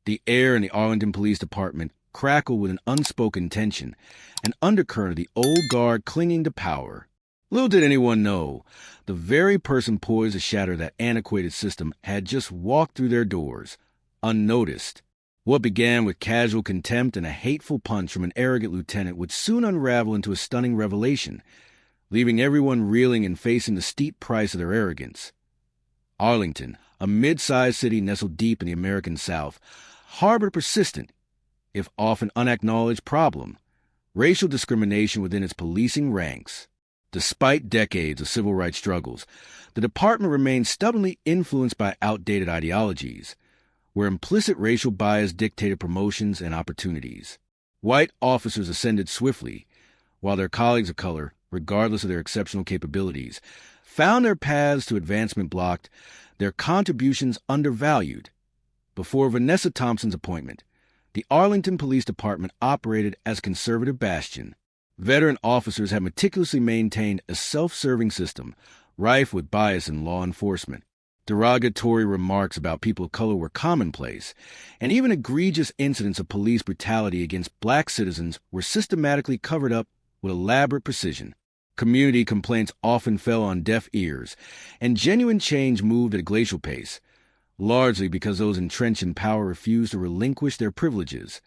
The air in the Arlington Police Department crackled with an unspoken tension, an undercurrent of the old guard clinging to power. Little did anyone know, the very person poised to shatter that antiquated system had just walked through their doors, unnoticed. What began with casual contempt and a hateful punch from an arrogant lieutenant would soon unravel into a stunning revelation, leaving everyone reeling and facing the steep price of their arrogance. Arlington, a mid-sized city nestled deep in the American South, harbored a persistent, if often unacknowledged, problem: racial discrimination within its policing ranks. Despite decades of civil rights struggles, the department remained stubbornly influenced by outdated ideologies, where implicit racial bias dictated promotions and opportunities. White officers ascended swiftly, while their colleagues of color, regardless of their exceptional capabilities, found their paths to advancement blocked, their contributions undervalued. Before Vanessa Thompson's appointment, the Arlington Police Department operated as a conservative bastion. Veteran officers had meticulously maintained a self-serving system, rife with bias in law enforcement. Derogatory remarks about people of color were commonplace, and even egregious incidents of police brutality against black citizens were systematically covered up with elaborate precision. Community complaints often fell on deaf ears, and genuine change moved at a glacial pace, largely because those entrenched in power refused to relinquish their privileges.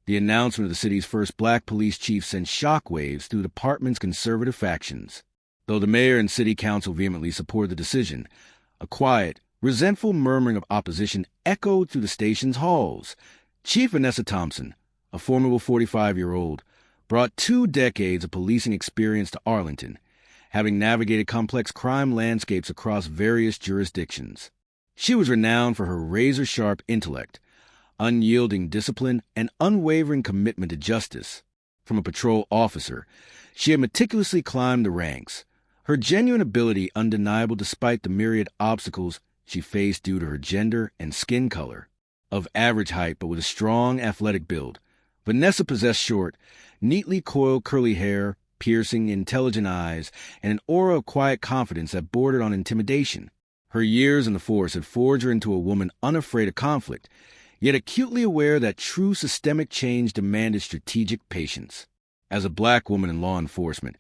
The announcement of the city's first black police chief sent shockwaves through the department's conservative factions. Though the mayor and city council vehemently supported the decision, a quiet, resentful murmuring of opposition echoed through the station's halls. Chief Vanessa Thompson, a formidable 45-year-old, brought 2 decades of policing experience to Arlington, having navigated complex crime landscapes across various jurisdictions. She was renowned for her razor-sharp intellect, unyielding discipline, and unwavering commitment to justice. From a patrol officer, she had meticulously climbed the ranks, her genuine ability undeniable despite the myriad obstacles she faced due to her gender and skin color. Of average height but with a strong athletic build, Vanessa possessed short, neatly coiled curly hair, piercing, intelligent eyes, and an aura of quiet confidence that bordered on intimidation. Her years in the force had forged her into a woman unafraid of conflict, yet acutely aware that true systemic change demanded strategic patience. As a black woman in law enforcement,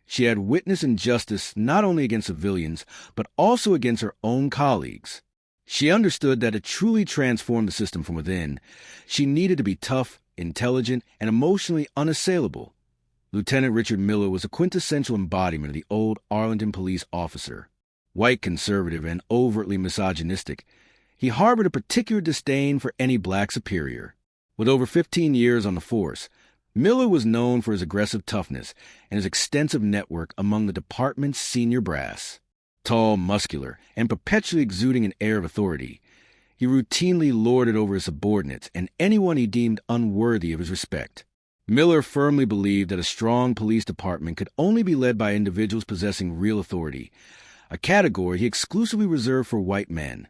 she had witnessed injustice not only against civilians, but also against her own colleagues. She understood that to truly transform the system from within, she needed to be tough, intelligent, and emotionally unassailable. Lieutenant Richard Miller was a quintessential embodiment of the old Arlington police officer. White conservative and overtly misogynistic, he harbored a particular disdain for any black superior. With over 15 years on the force, Miller was known for his aggressive toughness and his extensive network among the department's senior brass. Tall, muscular, and perpetually exuding an air of authority, he routinely lorded over his subordinates and anyone he deemed unworthy of his respect. Miller firmly believed that a strong police department could only be led by individuals possessing real authority, a category he exclusively reserved for white men.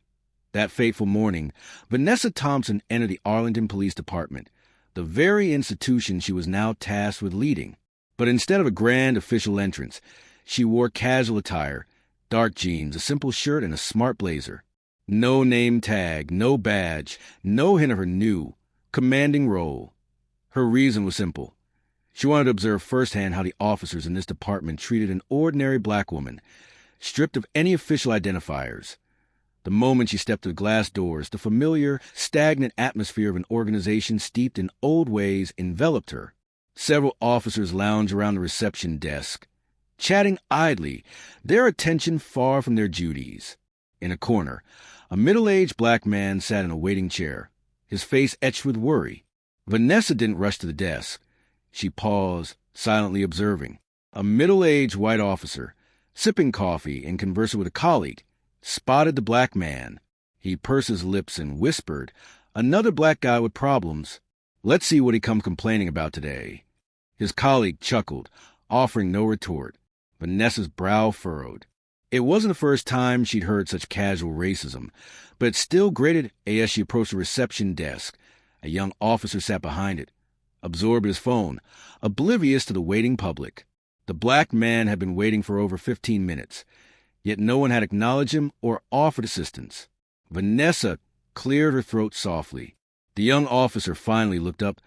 That fateful morning, Vanessa Thompson entered the Arlington Police Department, the very institution she was now tasked with leading. But instead of a grand official entrance, she wore casual attire, dark jeans, a simple shirt, and a smart blazer. No name tag, no badge, no hint of her new, commanding role. Her reason was simple. She wanted to observe firsthand how the officers in this department treated an ordinary black woman, stripped of any official identifiers. The moment she stepped through the glass doors, the familiar, stagnant atmosphere of an organization steeped in old ways enveloped her. Several officers lounged around the reception desk, chatting idly, their attention far from their duties. In a corner, a middle-aged black man sat in a waiting chair, his face etched with worry. Vanessa didn't rush to the desk. She paused, silently observing. A middle-aged white officer, sipping coffee and conversing with a colleague, spotted the black man. He pursed his lips and whispered, "Another black guy with problems. Let's see what he comes complaining about today." His colleague chuckled, offering no retort. Vanessa's brow furrowed. It wasn't the first time she'd heard such casual racism, but it still grated as she approached the reception desk. A young officer sat behind it, absorbed in his phone, oblivious to the waiting public. The black man had been waiting for over 15 minutes, yet no one had acknowledged him or offered assistance. Vanessa cleared her throat softly. The young officer finally looked up,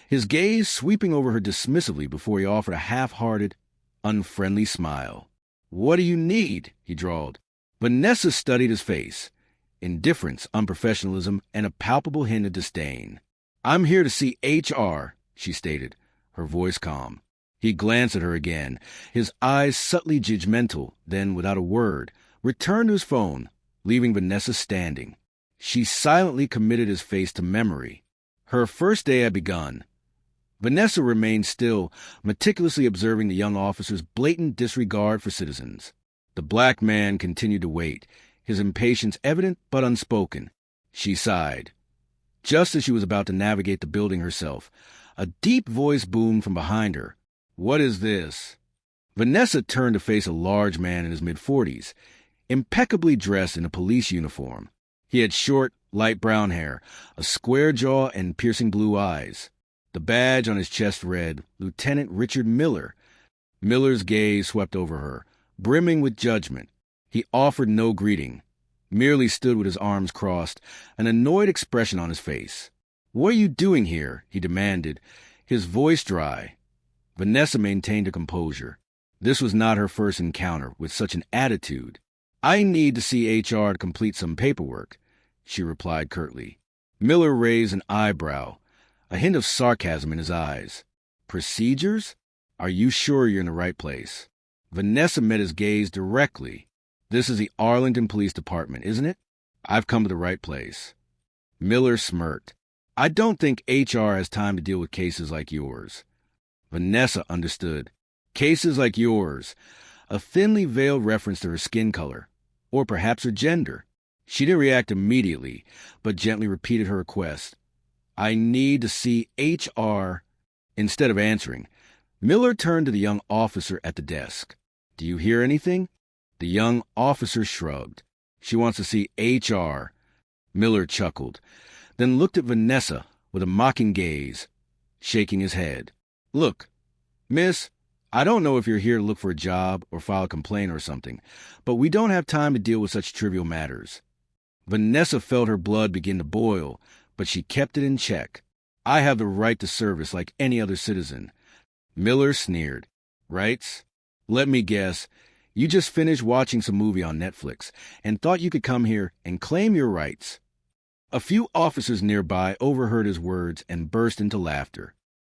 his gaze sweeping over her dismissively before he offered a half-hearted, unfriendly smile. "What do you need?" he drawled. Vanessa studied his face. Indifference, unprofessionalism, and a palpable hint of disdain. "I'm here to see HR," she stated, her voice calm. He glanced at her again, his eyes subtly judgmental, then, without a word, returned to his phone, leaving Vanessa standing. She silently committed his face to memory. Her first day had begun. Vanessa remained still, meticulously observing the young officer's blatant disregard for citizens. The black man continued to wait, his impatience evident but unspoken. She sighed. Just as she was about to navigate the building herself, a deep voice boomed from behind her. "What is this?" Vanessa turned to face a large man in his mid-40s, impeccably dressed in a police uniform. He had short, light brown hair, a square jaw, and piercing blue eyes. The badge on his chest read, Lieutenant Richard Miller. Miller's gaze swept over her, brimming with judgment. He offered no greeting, merely stood with his arms crossed, an annoyed expression on his face. "What are you doing here?" he demanded, his voice dry. Vanessa maintained her composure. This was not her first encounter with such an attitude. "I need to see HR to complete some paperwork," she replied curtly. Miller raised an eyebrow, a hint of sarcasm in his eyes. "Procedures? Are you sure you're in the right place?" Vanessa met his gaze directly. "This is the Arlington Police Department, isn't it? I've come to the right place." Miller smirked. "I don't think HR has time to deal with cases like yours." Vanessa understood. Cases like yours. A thinly veiled reference to her skin color, or perhaps her gender. She didn't react immediately, but gently repeated her request. "I need to see HR." Instead of answering, Miller turned to the young officer at the desk. "Do you hear anything?" The young officer shrugged. "She wants to see HR." Miller chuckled, then looked at Vanessa with a mocking gaze, shaking his head. "Look, miss, I don't know if you're here to look for a job or file a complaint or something, but we don't have time to deal with such trivial matters." Vanessa felt her blood begin to boil, but she kept it in check. "I have the right to service like any other citizen." Miller sneered. "Rights? Let me guess. You just finished watching some movie on Netflix and thought you could come here and claim your rights." A few officers nearby overheard his words and burst into laughter.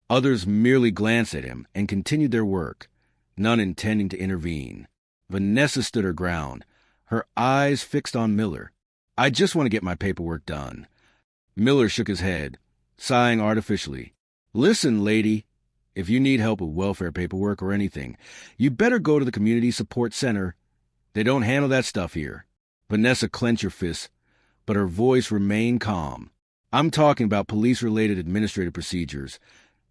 Others merely glanced at him and continued their work, none intending to intervene. Vanessa stood her ground, her eyes fixed on Miller. "I just want to get my paperwork done." Miller shook his head, sighing artificially. "Listen, lady, if you need help with welfare paperwork or anything, you'd better go to the Community Support Center. They don't handle that stuff here." Vanessa clenched her fists, but her voice remained calm. "I'm talking about police-related administrative procedures,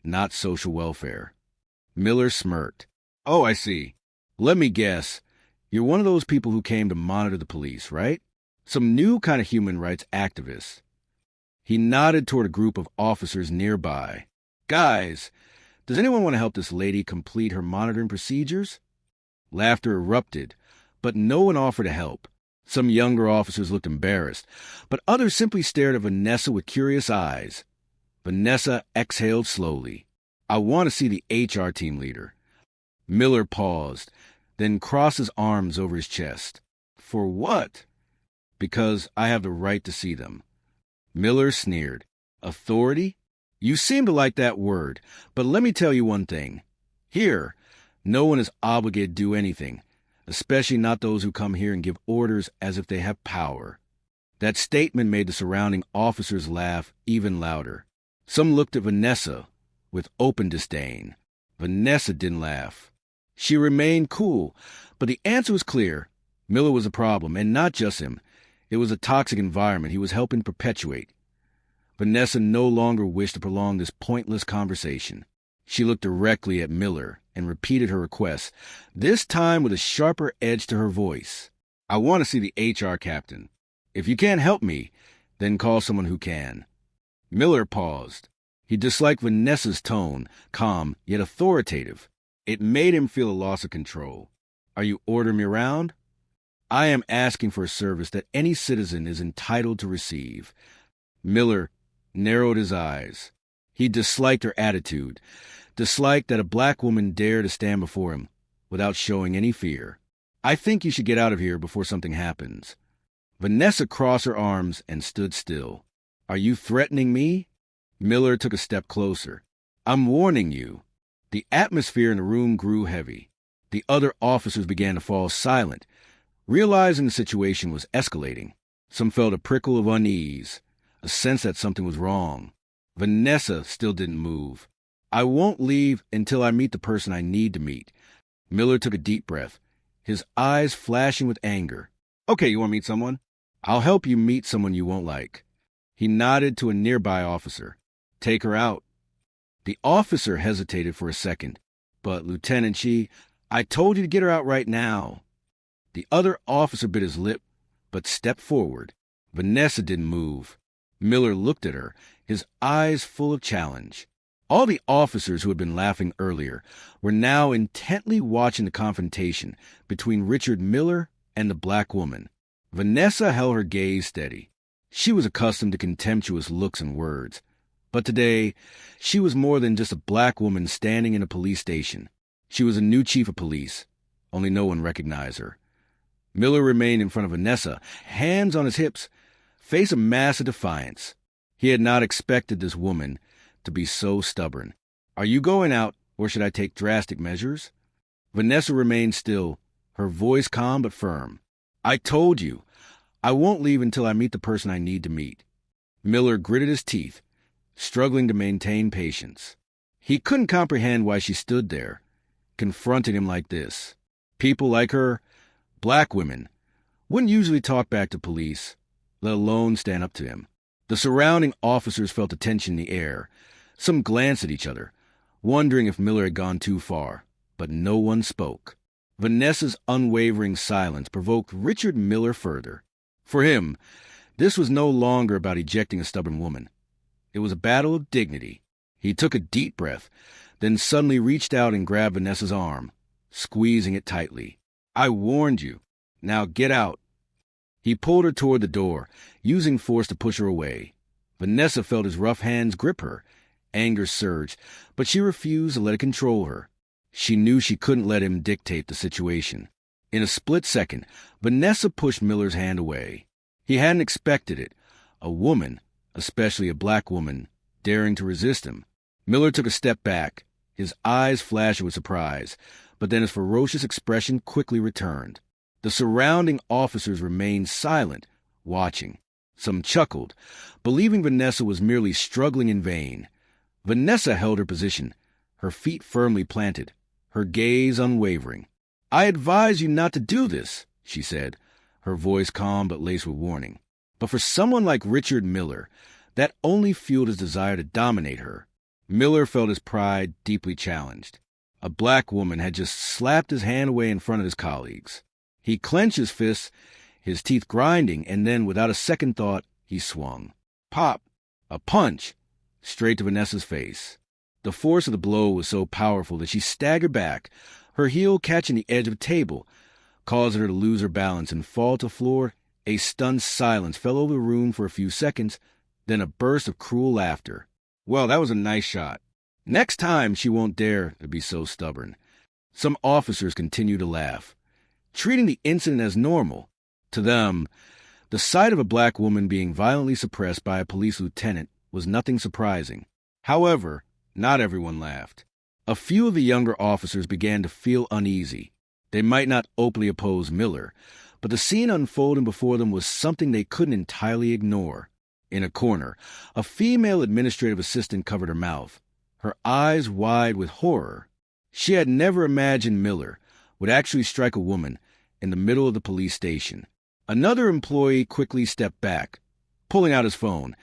not social welfare." Miller smirked. "Oh, I see. Let me guess. You're one of those people who came to monitor the police, right? Some new kind of human rights activist." He nodded toward a group of officers nearby. "Guys, does anyone want to help this lady complete her monitoring procedures?" Laughter erupted, but no one offered to help. Some younger officers looked embarrassed, but others simply stared at Vanessa with curious eyes. Vanessa exhaled slowly. "I want to see the HR team leader." Miller paused, then crossed his arms over his chest. "For what?" "Because I have the right to see them." Miller sneered. "Authority? You seem to like that word, but let me tell you one thing. Here, no one is obligated to do anything, especially not those who come here and give orders as if they have power." That statement made the surrounding officers laugh even louder. Some looked at Vanessa with open disdain. Vanessa didn't laugh. She remained cool, but the answer was clear. Miller was a problem, and not just him. It was a toxic environment he was helping perpetuate. Vanessa no longer wished to prolong this pointless conversation. She looked directly at Miller and repeated her request, this time with a sharper edge to her voice. "I want to see the HR captain. If you can't help me, then call someone who can." Miller paused. He disliked Vanessa's tone, calm yet authoritative. It made him feel a loss of control. "Are you ordering me around?" "I am asking for a service that any citizen is entitled to receive." Miller narrowed his eyes. He disliked her attitude, disliked that a black woman dared to stand before him without showing any fear. "I think you should get out of here before something happens." Vanessa crossed her arms and stood still. "Are you threatening me?" Miller took a step closer. "I'm warning you." The atmosphere in the room grew heavy. The other officers began to fall silent, realizing the situation was escalating. Some felt a prickle of unease, a sense that something was wrong. Vanessa still didn't move. "I won't leave until I meet the person I need to meet." Miller took a deep breath, his eyes flashing with anger. "Okay, you want to meet someone? I'll help you meet someone you won't like." He nodded to a nearby officer. "Take her out." The officer hesitated for a second. "But, Lieutenant Shi, I told you to get her out right now." The other officer bit his lip, but stepped forward. Vanessa didn't move. Miller looked at her, his eyes full of challenge. All the officers who had been laughing earlier were now intently watching the confrontation between Richard Miller and the black woman. Vanessa held her gaze steady. She was accustomed to contemptuous looks and words. But today, she was more than just a black woman standing in a police station. She was a new chief of police, only no one recognized her. Miller remained in front of Vanessa, hands on his hips, face a mask of defiance. He had not expected this woman to be so stubborn. "Are you going out, or should I take drastic measures?" Vanessa remained still, her voice calm but firm. "I told you, I won't leave until I meet the person I need to meet." Miller gritted his teeth, struggling to maintain patience. He couldn't comprehend why she stood there, confronting him like this. People like her, black women, wouldn't usually talk back to police, let alone stand up to him. The surrounding officers felt the tension in the air. Some glanced at each other, wondering if Miller had gone too far, but no one spoke. Vanessa's unwavering silence provoked Richard Miller further. For him, this was no longer about ejecting a stubborn woman. It was a battle of dignity. He took a deep breath, then suddenly reached out and grabbed Vanessa's arm, squeezing it tightly. "I warned you. Now get out." He pulled her toward the door, using force to push her away. Vanessa felt his rough hands grip her. Anger surged, but she refused to let it control her. She knew she couldn't let him dictate the situation. In a split second, Vanessa pushed Miller's hand away. He hadn't expected it. A woman, especially a black woman, daring to resist him. Miller took a step back, his eyes flashing with surprise, but then his ferocious expression quickly returned. The surrounding officers remained silent, watching. Some chuckled, believing Vanessa was merely struggling in vain. Vanessa held her position, her feet firmly planted, her gaze unwavering. "I advise you not to do this," she said, her voice calm but laced with warning. But for someone like Richard Miller, that only fueled his desire to dominate her. Miller felt his pride deeply challenged. A black woman had just slapped his hand away in front of his colleagues. He clenched his fists, his teeth grinding, and then, without a second thought, he swung. Pop! A punch! Straight to Vanessa's face. The force of the blow was so powerful that she staggered back, her heel catching the edge of a table, causing her to lose her balance and fall to the floor. A stunned silence fell over the room for a few seconds, then a burst of cruel laughter. "Well, that was a nice shot. Next time she won't dare to be so stubborn." Some officers continued to laugh, treating the incident as normal. To them, the sight of a black woman being violently suppressed by a police lieutenant was nothing surprising. However, not everyone laughed. A few of the younger officers began to feel uneasy. They might not openly oppose Miller, but the scene unfolding before them was something they couldn't entirely ignore. In a corner, a female administrative assistant covered her mouth, her eyes wide with horror. She had never imagined Miller would actually strike a woman in the middle of the police station. Another employee quickly stepped back, pulling out his phone,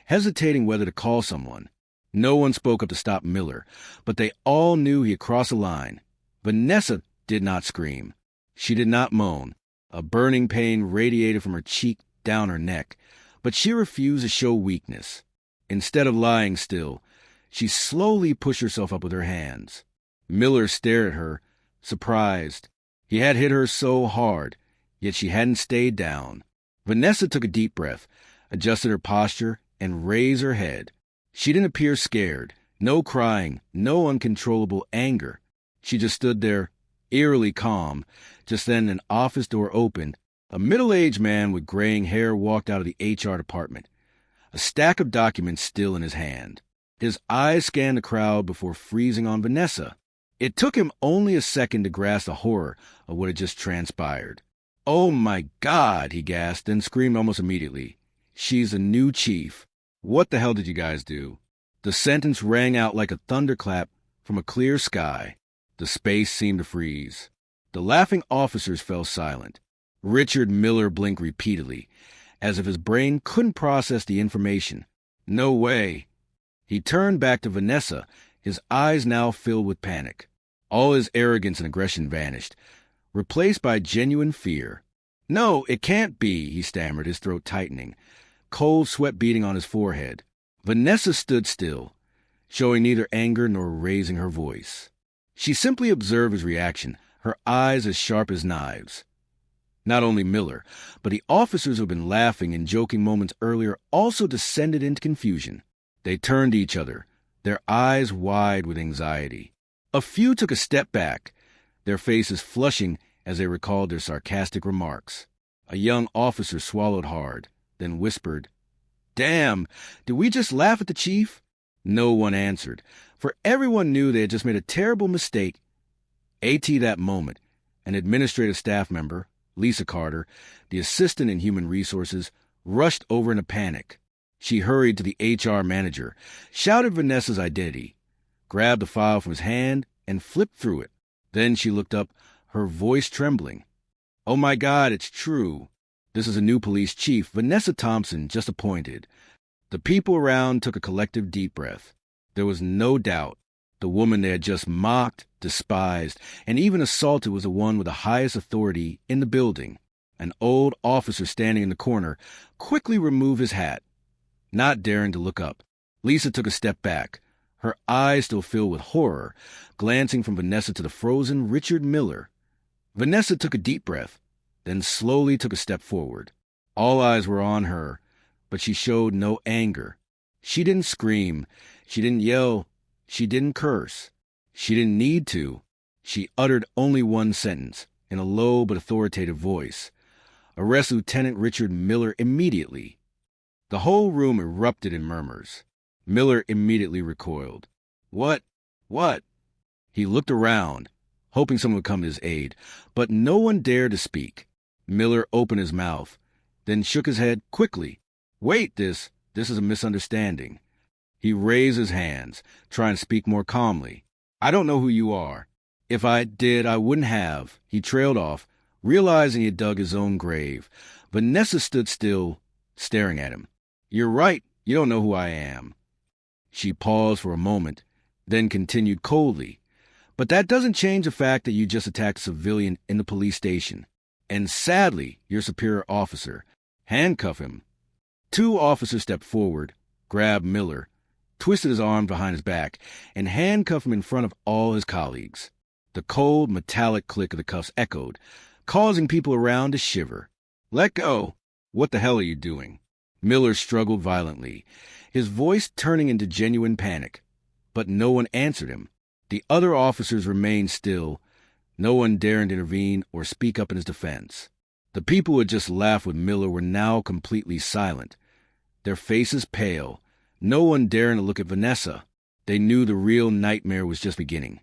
hesitating whether to call someone. No one spoke up to stop Miller, but they all knew he had crossed a line. Vanessa did not scream. She did not moan. A burning pain radiated from her cheek down her neck, but she refused to show weakness. Instead of lying still, she slowly pushed herself up with her hands. Miller stared at her, surprised. He had hit her so hard, yet she hadn't stayed down. Vanessa took a deep breath, adjusted her posture, and raise her head. She didn't appear scared. No crying, no uncontrollable anger. She just stood there, eerily calm. Just then an office door opened. A middle-aged man with graying hair walked out of the HR department, a stack of documents still in his hand. His eyes scanned the crowd before freezing on Vanessa. It took him only a second to grasp the horror of what had just transpired. "Oh my God," he gasped, then screamed almost immediately. "She's the new chief. What the hell did you guys do?" The sentence rang out like a thunderclap from a clear sky. The space seemed to freeze. The laughing officers fell silent. Richard Miller blinked repeatedly, as if his brain couldn't process the information. No way. He turned back to Vanessa, his eyes now filled with panic. All his arrogance and aggression vanished, replaced by genuine fear. "No, it can't be," he stammered, his throat tightening, cold sweat beading on his forehead. Vanessa stood still, showing neither anger nor raising her voice. She simply observed his reaction, her eyes as sharp as knives. Not only Miller, but the officers who had been laughing and joking moments earlier also descended into confusion. They turned to each other, their eyes wide with anxiety. A few took a step back, their faces flushing as they recalled their sarcastic remarks. A young officer swallowed hard, then whispered, "Damn, did we just laugh at the chief?" No one answered, for everyone knew they had just made a terrible mistake. At that moment, an administrative staff member, Lisa Carter, the assistant in human resources, rushed over in a panic. She hurried to the HR manager, shouted Vanessa's identity, grabbed the file from his hand, and flipped through it. Then she looked up, her voice trembling. "Oh my God, it's true. This is a new police chief, Vanessa Thompson, just appointed." The people around took a collective deep breath. There was no doubt the woman they had just mocked, despised, and even assaulted was the one with the highest authority in the building. An old officer standing in the corner quickly removed his hat, not daring to look up. Lisa took a step back, her eyes still filled with horror, glancing from Vanessa to the frozen Richard Miller. Vanessa took a deep breath, then slowly took a step forward. All eyes were on her, but she showed no anger. She didn't scream. She didn't yell. She didn't curse. She didn't need to. She uttered only one sentence, in a low but authoritative voice. "Arrest Lieutenant Richard Miller immediately." The whole room erupted in murmurs. Miller immediately recoiled. What? He looked around, hoping someone would come to his aid, but no one dared to speak. Miller opened his mouth, then shook his head quickly. "Wait, this is a misunderstanding." He raised his hands, trying to speak more calmly. "I don't know who you are. If I did, I wouldn't have." He trailed off, realizing he had dug his own grave. Vanessa stood still, staring at him. "You're right, you don't know who I am." She paused for a moment, then continued coldly. "But that doesn't change the fact that you just attacked a civilian in the police station. And sadly, your superior officer. Handcuff him." Two officers stepped forward, grabbed Miller, twisted his arm behind his back, and handcuffed him in front of all his colleagues. The cold, metallic click of the cuffs echoed, causing people around to shiver. "Let go! What the hell are you doing?" Miller struggled violently, his voice turning into genuine panic. But no one answered him. The other officers remained still, no one daring to intervene or speak up in his defense. The people who had just laughed with Miller were now completely silent, their faces pale, no one daring to look at Vanessa. They knew the real nightmare was just beginning.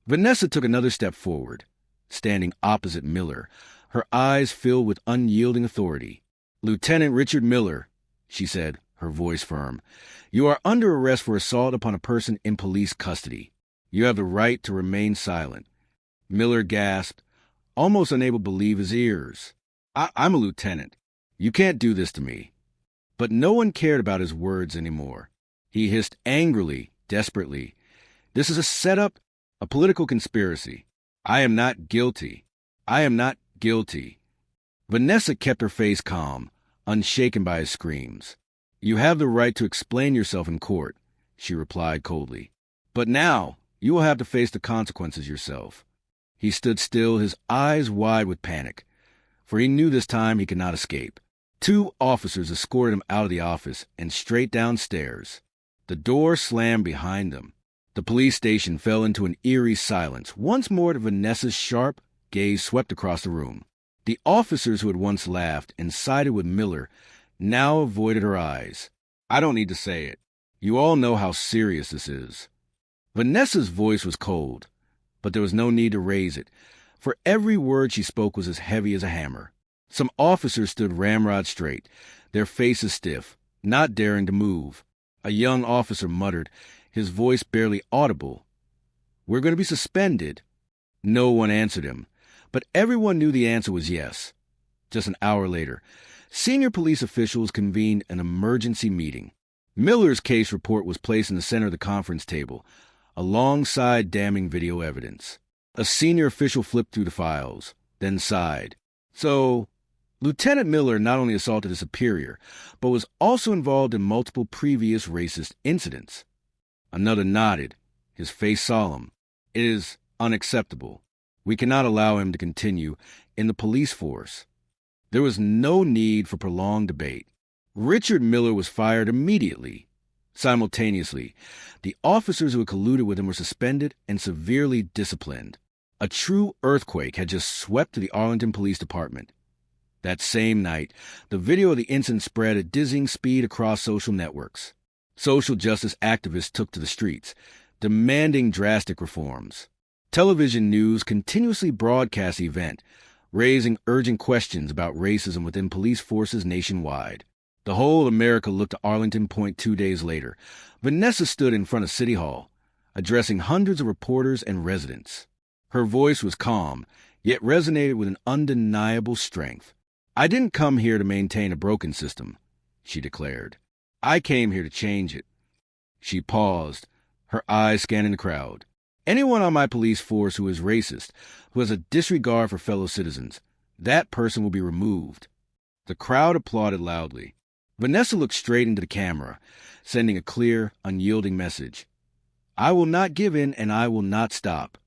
Vanessa took another step forward, standing opposite Miller, her eyes filled with unyielding authority. "Lieutenant Richard Miller," she said, her voice firm, "you are under arrest for assault upon a person in police custody. You have the right to remain silent." Miller gasped, almost unable to believe his ears. I'm a lieutenant. You can't do this to me." But no one cared about his words anymore. He hissed angrily, desperately, "This is a setup, a political conspiracy. I am not guilty. I am not guilty." Vanessa kept her face calm, unshaken by his screams. "You have the right to explain yourself in court," she replied coldly. "But now you will have to face the consequences yourself." He stood still, his eyes wide with panic, for he knew this time he could not escape. Two officers escorted him out of the office and straight downstairs. The door slammed behind them. The police station fell into an eerie silence. Once more, Vanessa's sharp gaze swept across the room. The officers who had once laughed and sided with Miller now avoided her eyes. I don't need to say it. You all know how serious this is. Vanessa's voice was cold, but there was no need to raise it, for every word she spoke was as heavy as a hammer. Some officers stood ramrod straight, their faces stiff, not daring to move. A young officer muttered, his voice barely audible, "We're going to be suspended." No one answered him, but everyone knew the answer was yes. Just an hour later, senior police officials convened an emergency meeting. Miller's case report was placed in the center of the conference table, alongside damning video evidence. A senior official flipped through the files, then sighed. So, Lieutenant Miller not only assaulted a superior, but was also involved in multiple previous racist incidents. Another nodded, his face solemn. It is unacceptable. We cannot allow him to continue in the police force. There was no need for prolonged debate. Richard Miller was fired immediately. Simultaneously, the officers who had colluded with him were suspended and severely disciplined. A true earthquake had just swept to the Arlington Police Department. That same night, the video of the incident spread at dizzying speed across social networks. Social justice activists took to the streets, demanding drastic reforms. Television news continuously broadcast the event, raising urgent questions about racism within police forces nationwide. The whole of America looked to Arlington Point 2 days later. Vanessa stood in front of City Hall, addressing hundreds of reporters and residents. Her voice was calm, yet resonated with an undeniable strength. "I didn't come here to maintain a broken system," she declared. "I came here to change it." She paused, her eyes scanning the crowd. "Anyone on my police force who is racist, who has a disregard for fellow citizens, that person will be removed." The crowd applauded loudly. Vanessa looked straight into the camera, sending a clear, unyielding message. "I will not give in and I will not stop.